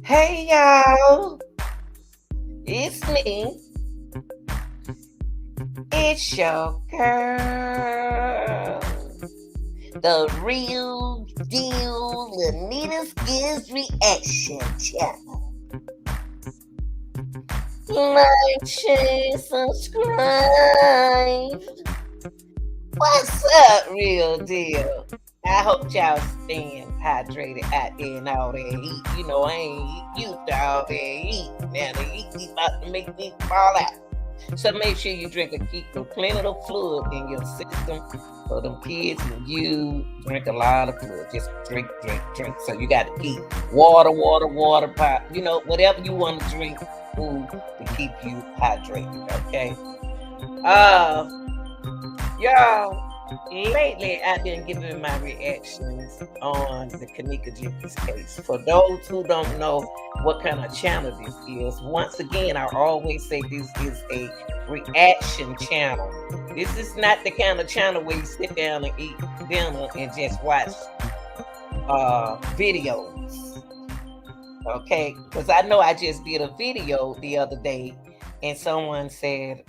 Hey y'all, it's me. It's your girl, the real deal Anita's Gives Reaction Channel. Like, share, subscribe. What's up, real deal? I hope y'all staying hydrated out there and all that heat. You know, I ain't used to all that heat. Now the heat is about to make me fall out. So make sure you keep plenty of fluid in your system for them kids and you drink a lot of fluid. Just drink, drink, drink. So you got to keep water, pop. You know, whatever you want to drink, food to keep you hydrated. Okay. Uh, y'all. Lately, I've been giving my reactions on the Kenneka Jenkins case. For those who don't know what kind of channel this is, once again, I always say this is a reaction channel. This is not the kind of channel where you sit down and eat dinner and just watch videos. Okay, because I know I just did a video the other day and someone said,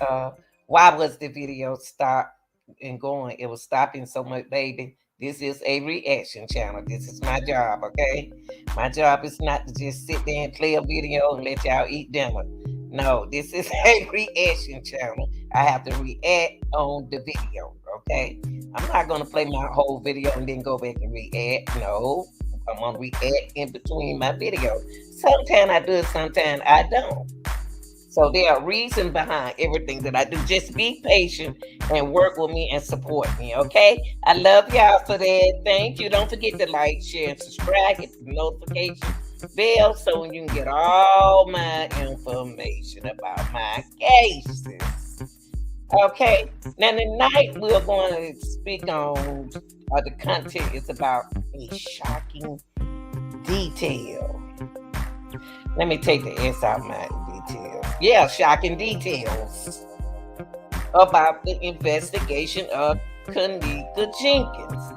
why was the video stopped and going? It was stopping so much, baby. This is a reaction channel. This is my job, okay? My job is not to just sit there and play a video and let y'all eat dinner. No, this is a reaction channel. I have to react on the video, okay? I'm not going to play my whole video and then go back and react. No, I'm going to react in between my video. Sometimes I do it, sometimes I don't. So there are reasons behind everything that I do. Just be patient and work with me and support me, okay? I love y'all for that. Thank you. Don't forget to like, share, and subscribe. Hit the notification bell so you can get all my information about my cases. Okay. Now tonight we're going to speak on the content is about a shocking detail. Let me take the S out my details. Yeah, shocking details about the investigation of Kenneka Jenkins.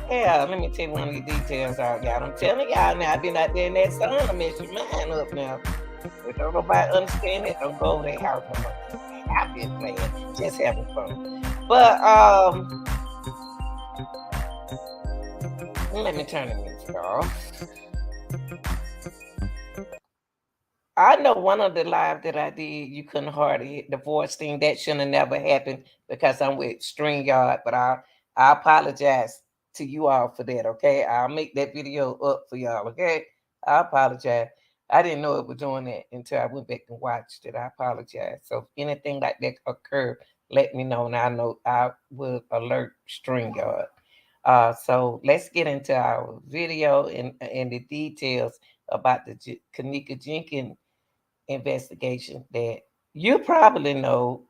Yeah, let me take one of the details out, y'all. I'm telling y'all now, I've been out there in that sun to mess your mind up now. If don't nobody understand it, don't go over their house no more. I've been playing, just having fun. But let me turn the music off. I know one of the live that I did, you couldn't hardly hit the voice thing. That shouldn't have never happened because I'm with StreamYard. But I apologize to you all for that, okay? I'll make that video up for y'all, okay? I apologize. I didn't know it was doing that until I went back and watched it. I apologize. So if anything like that occurred, let me know, and I know I will alert StreamYard. So let's get into our video and the details about the Kenneka Jenkins investigation that you probably know,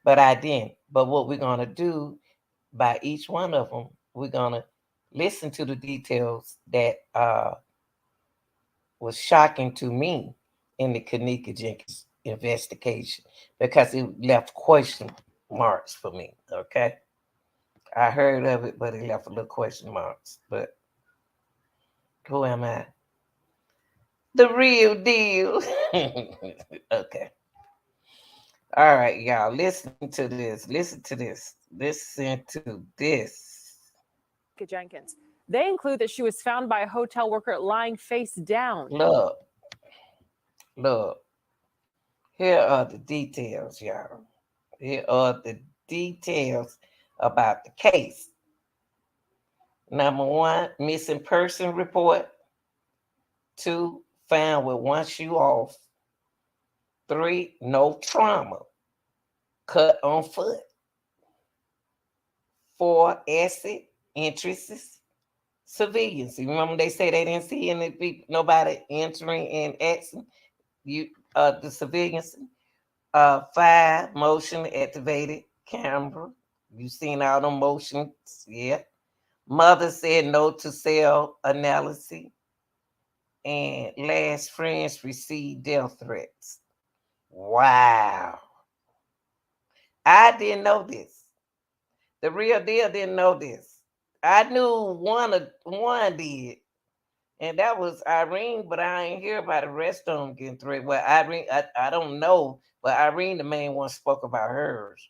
but I didn't. But what we're going to do by each one of them, we're going to listen to the details that was shocking to me in the Kenneka Jenkins investigation because it left question marks for me. Okay. I heard of it, but it left a little question marks. But who am I? The real deal. Okay. All right, y'all. Listen to this. Listen to this. Listen to this. Jenkins. They include that she was found by a hotel worker lying face down. Look, look. Here are the details, y'all. Here are the details about the case. Number one, missing person report. Two, found with one shoe off. Three, no trauma. Cut on foot. Four, acid entrances. Civilians. You remember they say they didn't see any people, nobody entering and exiting. The civilians. Five, motion activated camera. You seen all the motions, yeah. Mother said no to cell analysis. And last, friends received death threats. Wow. I didn't know this. The real deal didn't know this. I knew one did, And that was Irene, but I ain't hear about the rest of them getting threatened. Well, Irene, I don't know, but Irene, the main one, spoke about hers.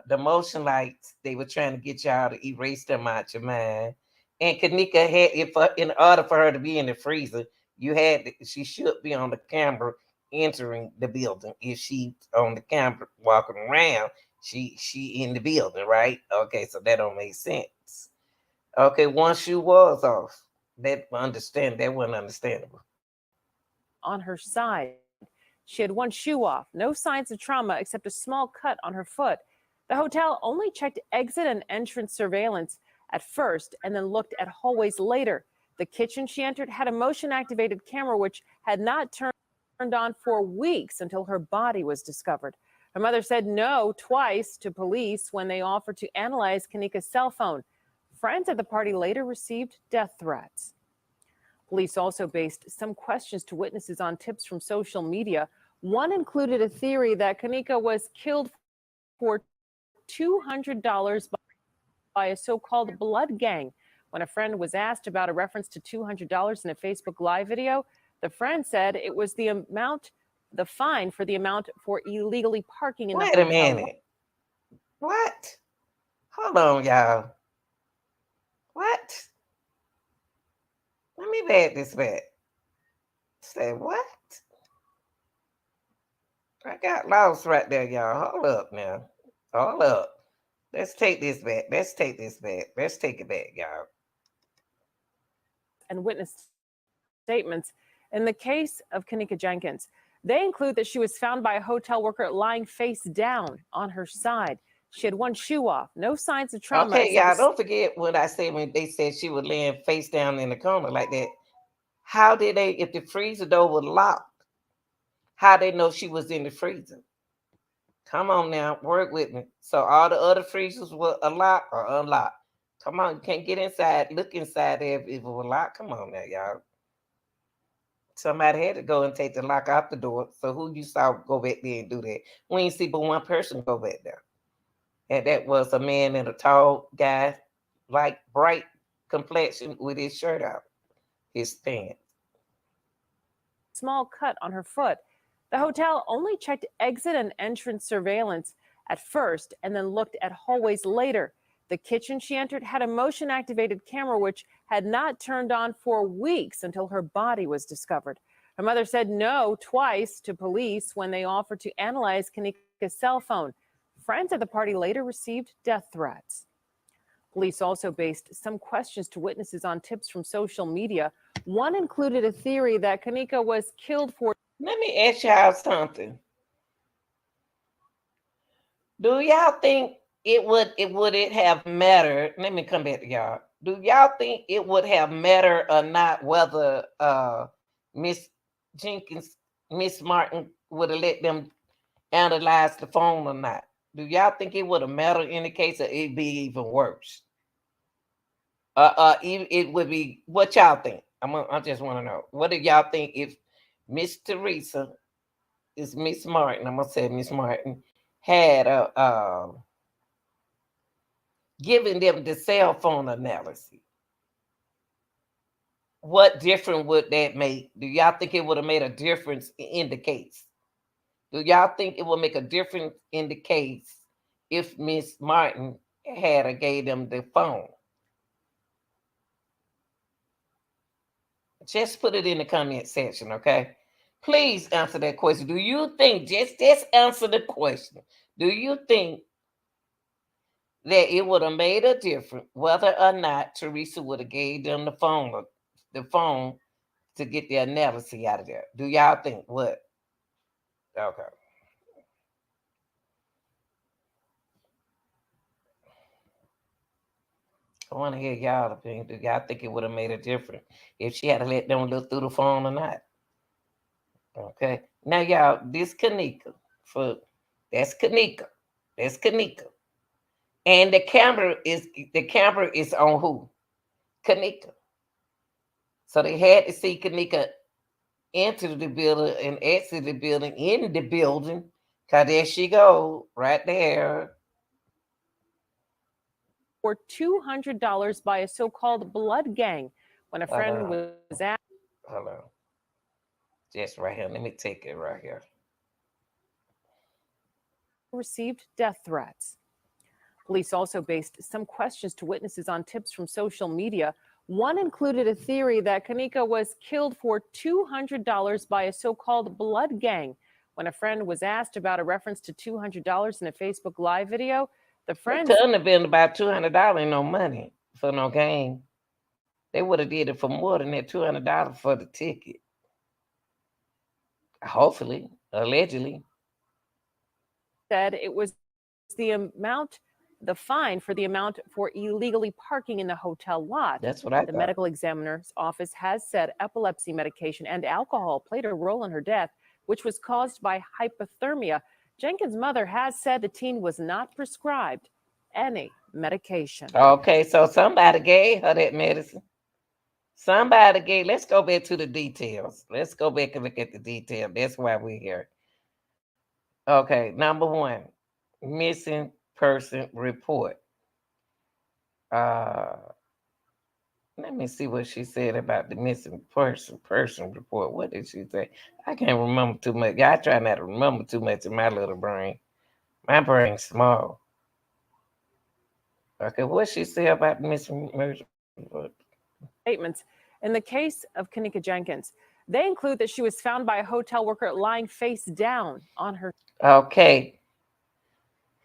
The motion lights, they were trying to get y'all to erase them out your mind. And Kenneka had, if in order for her to be in the freezer, she should be on the camera entering the building. If she on the camera walking around, she in the building, right? Okay, so that don't make sense. Okay, one shoe was off. That wasn't understandable. On her side. She had one shoe off, no signs of trauma except a small cut on her foot. The hotel only checked exit and entrance surveillance at first and then looked at hallways later. The kitchen she entered had a motion activated camera which had not turned on for weeks until her body was discovered. Her mother said no twice to police when they offered to analyze Kenneka's cell phone. Friends at the party later received death threats. Police also based some questions to witnesses on tips from social media. One included a theory that Kenneka was killed for $200 by a so-called blood gang. When a friend was asked about a reference to $200 in a Facebook Live video, the friend said it was the fine for the amount for illegally parking in the Wait a hotel. minute. What? Hold on, y'all. What? Let me back this back. Say what? I got lost right there, y'all. Hold up now. Hold up. Let's take this back. Let's take this back. Let's take it back, y'all. And witness statements in the case of Kenneka Jenkins. They include that she was found by a hotel worker lying face down on her side. She had one shoe off, no signs of trauma. Okay, y'all, don't forget what I said when they said she was laying face down in the corner like that. How did they, if the freezer door was locked, how they know she was in the freezer? Come on now, work with me. So all the other freezers were locked or unlocked. Come on, you can't get inside, look inside there if it was locked. Come on now, y'all. Somebody had to go and take the lock out the door. So who you saw go back there and do that? We ain't see but one person go back there. And that was a man and a tall guy, like bright complexion with his shirt out, his pants. Small cut on her foot. The hotel only checked exit and entrance surveillance at first and then looked at hallways later. The kitchen she entered had a motion activated camera which had not turned on for weeks until her body was discovered. Her mother said no twice to police when they offered to analyze Kenneka's cell phone. Friends at the party later received death threats. Police also based some questions to witnesses on tips from social media. One included a theory that Kenneka was killed for. Let me ask y'all something. Do y'all think it have mattered? Let me come back to y'all. Do y'all think it would have mattered or not whether Miss Jenkins, Miss Martin would have let them analyze the phone or not? Do y'all think it would have mattered in the case of it be even worse? It would be, what y'all think? I just want to know. What do y'all think if Miss Teresa is Miss Martin? I'm gonna say Miss Martin had giving them the cell phone analysis. What difference would that make? Do y'all think it would have made a difference in the case? Do y'all think it would make a difference in the case if Miss Martin had gave them the phone? Just put it in the comment section, okay? Please answer that question. Do you think, just answer the question. Do you think that it would have made a difference whether or not Teresa would have gave them the phone to get the analysis out of there? Do y'all think what? Okay. I want to hear y'all opinion. Do y'all think it would have made a difference if she had to let them look through the phone or not? Okay. Now, y'all, this Kenneka. That's Kenneka. That's Kenneka. And the camera is on who? Kenneka. So they had to see Kenneka enter the building and exit the building in the building. Cause there she go, right there. For $200 by a so-called blood gang. When a Hold friend on. was asked, Hold on. Just right here. Let me take it right here. received death threats. Police also based some questions to witnesses on tips from social media. One included a theory that Kenneka was killed for $200 by a so called blood gang. When a friend was asked about a reference to $200 in a Facebook Live video, the It friend couldn't have been about $200 no money for no game. They would have did it for more than that $200 for the ticket. Hopefully, allegedly. said it was the fine for the amount for illegally parking in the hotel lot. That's what I The thought. medical examiner's office has said epilepsy medication and alcohol played a role in her death, which was caused by hypothermia. Jenkins' mother has said the teen was not prescribed any medication. Okay, so somebody gave her that medicine. Somebody gave. Let's go back to the details. Let's go back and look at the detail. That's why we're here. Okay, number one, missing person report. Uh, Let me see what she said about the missing person report. What did she say? I can't remember too much. I try not to remember too much in my little brain. My brain's small. Okay, what she say about the missing person report? Statements in the case of Kenneka Jenkins. They include that she was found by a hotel worker lying face down on her. Okay,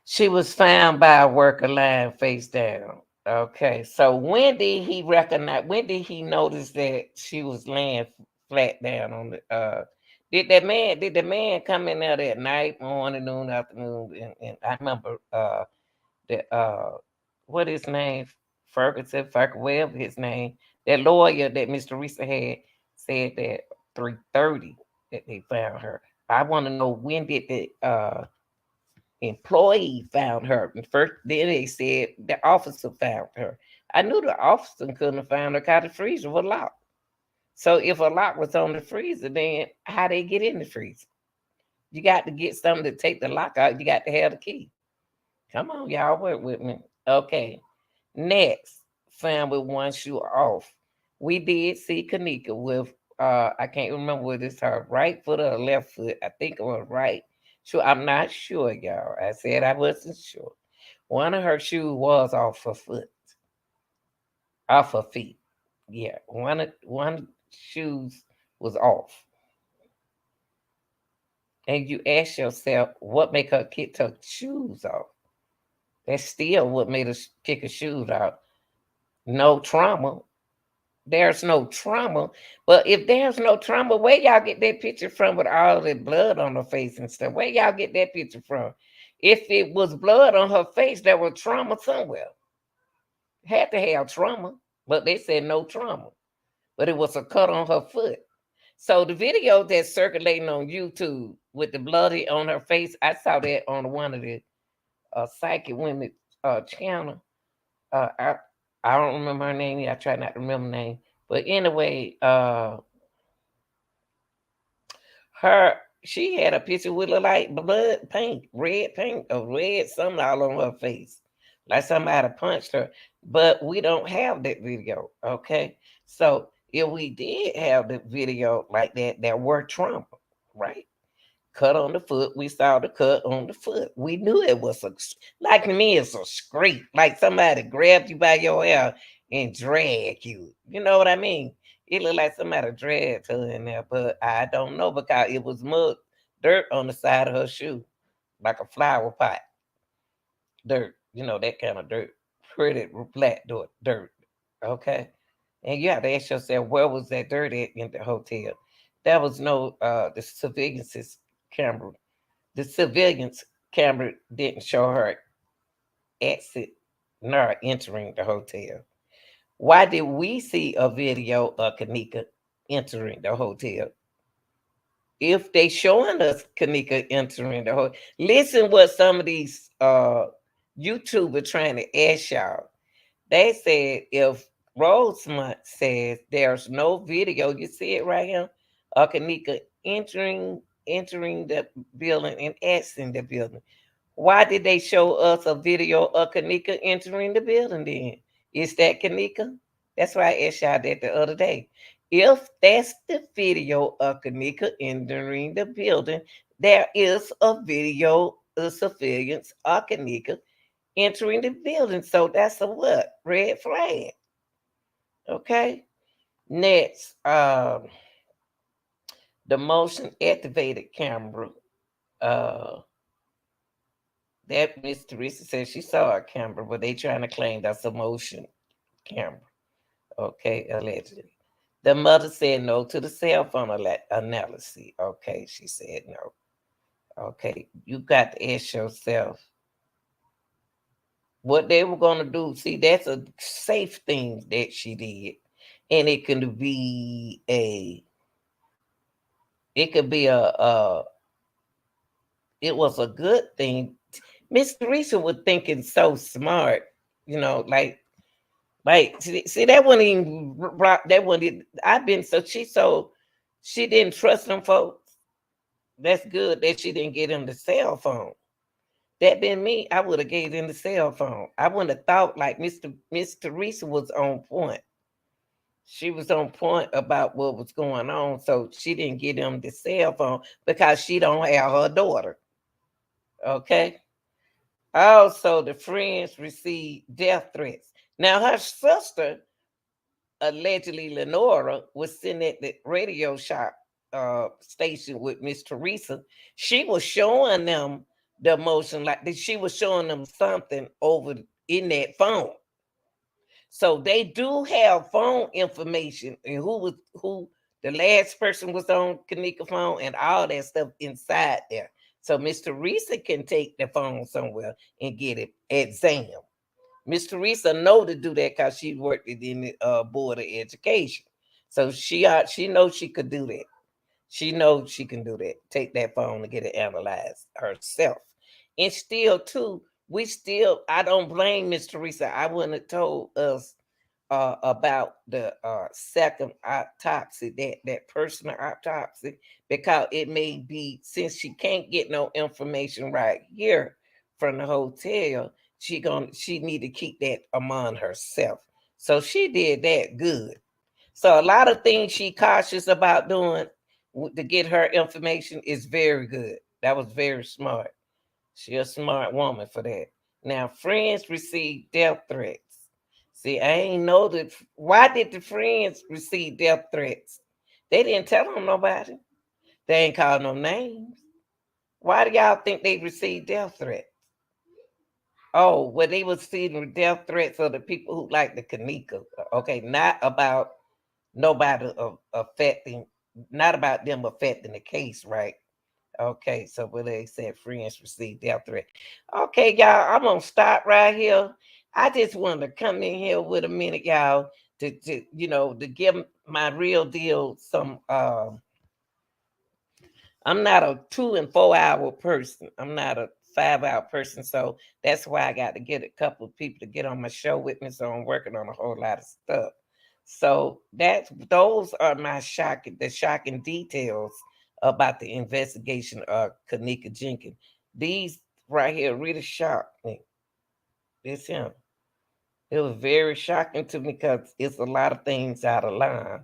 she was found by a worker lying face down. Okay, so when did he recognize? When did he notice that she was laying flat down on the? Did that man? Did the man come in there that night, morning, noon, afternoon? And I remember the what his name? Ferguson, whatever his name. That lawyer that Mr. Risa had said that 3:30 that they found her. I want to know when did the employee found her. And first, then they said the officer found her. I knew the officer couldn't have found her because the freezer was locked. So if a lock was on the freezer, then how they get in the freezer? You got to get something to take the lock out. You got to have the key. Come on, y'all, work with me. Okay. Next, found with one shoe off. We did see Kenneka with I can't remember whether it's her right foot or left foot. I think it was right. So I'm not sure, y'all. I said I wasn't sure. One of her shoes was off her foot, off her feet. Yeah, one shoes was off. And you ask yourself, what make her kick her shoes off? That's still what made her kick her shoes off. No trauma. There's no trauma. But if there's no trauma, where y'all get that picture from with all the blood on her face and stuff? Where y'all get that picture from? If it was blood on her face, there was trauma somewhere. Had to have trauma, but they said no trauma. But it was a cut on her foot. So the video that's circulating on YouTube with the bloody on her face, I saw that on one of the psychic women channel. Uh, I I don't remember her name. I try not to remember her name. But anyway, her she had a picture with a like blood paint, red paint, or red something all on her face, like somebody punched her. But we don't have that video, okay? So if we did have the video like that, there were trauma, right? Cut on the foot. We saw the cut on the foot. We knew it was like to me, it's a scrape, like somebody grabbed you by your hair and dragged you. You know what I mean? It looked like somebody dragged her in there, but I don't know because it was mud, dirt on the side of her shoe, like a flower pot, dirt. You know that kind of dirt, pretty flat dirt. Okay, and you have to ask yourself, where was that dirt at in the hotel? There was no the surveillance camera. The civilians' camera didn't show her exit nor entering the hotel. Why did we see a video of Kenneka entering the hotel? If they showing us Kenneka entering the hotel, listen what some of these YouTubers trying to ask y'all. They said if Rosemont says there's no video, you see it right here, of Kenneka entering the building and exiting the building. Why did they show us a video of Kenneka entering the building then? Is that Kenneka? That's why I asked y'all that the other day. If that's the video of Kenneka entering the building, there is a video of civilians of Kenneka entering the building. So that's a what? Red flag. Okay. Next, the motion activated camera. Uh, that Miss Teresa said she saw a camera, but they trying to claim that's a motion camera. Okay, allegedly. The mother said no to the cell phone analysis. Okay, she said no. Okay, you got to ask yourself what they were going to do. See, that's a safe thing that she did. And it could be it was a good thing. Miss Teresa was thinking so smart, you know, see that wasn't even that wasn't. I've been so she didn't trust them folks. That's good that she didn't get him the cell phone. That been me, I would have gave him the cell phone. I wouldn't have thought like Miss Teresa was on point. She was on point about what was going on, so she didn't get him the cell phone because she don't have her daughter. Okay. Also, the friends received death threats. Now, her sister, allegedly Lenora, was sitting at the radio shop station with Miss Teresa. She was showing them the emotion, like she was showing them something over in that phone. So they do have phone information and who the last person was on Kenneka phone and all that stuff inside there. So Miss Teresa can take the phone somewhere and get it examined. Miss Teresa know to do that because she worked in the board of education. So she knows she could do that. She knows she can do that. Take that phone and get it analyzed herself. And still, too, I don't blame Miss Teresa. I wouldn't have told us about the second autopsy, that personal autopsy, because it may be since she can't get no information right here from the hotel, she need to keep that among herself. So she did that good. So a lot of things she cautious about doing to get her information is very good. That was very smart. She a smart woman for that. Now friends receive death threats. See, I ain't know that. Why did the friends receive death threats? They didn't tell them nobody. They ain't called no names. Why do y'all think they received death threats? Oh, well, they was receiving death threats of the people who like the Kenneka. Okay, not about nobody affecting, not about them affecting the case, right? Okay, so what they said, friends receive death threat. Okay, y'all, I'm gonna stop right here. I just wanted to come in here with a minute, y'all, to give my real deal some. I'm not a 2 and 4 hour person. I'm not a 5 hour person, so that's why I got to get a couple of people to get on my show with me. So I'm working on a whole lot of stuff. So those are the shocking details about the investigation of Kenneka Jenkins. These right here really shocked me. It's him. It was very shocking to me because it's a lot of things out of line.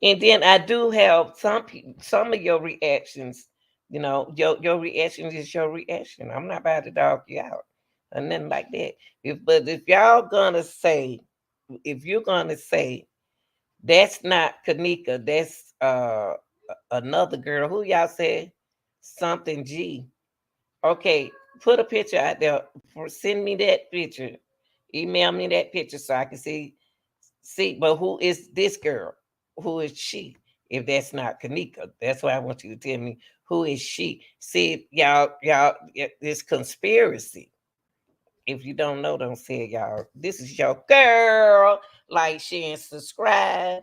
And then I do have some of your reactions. Your reaction is your reaction. I'm not about to dog you out or nothing like that. If y'all gonna say, if you're gonna say that's not Kenneka, that's another girl. Who y'all said something G? Okay, put a picture out there. Send me that picture. Email me that picture so I can see. But who is this girl? Who is she? If that's not Kenneka, that's why I want you to tell me who is she. See, y'all, this conspiracy. If you don't know, don't say it, y'all. This is your girl. Like, share, and subscribe.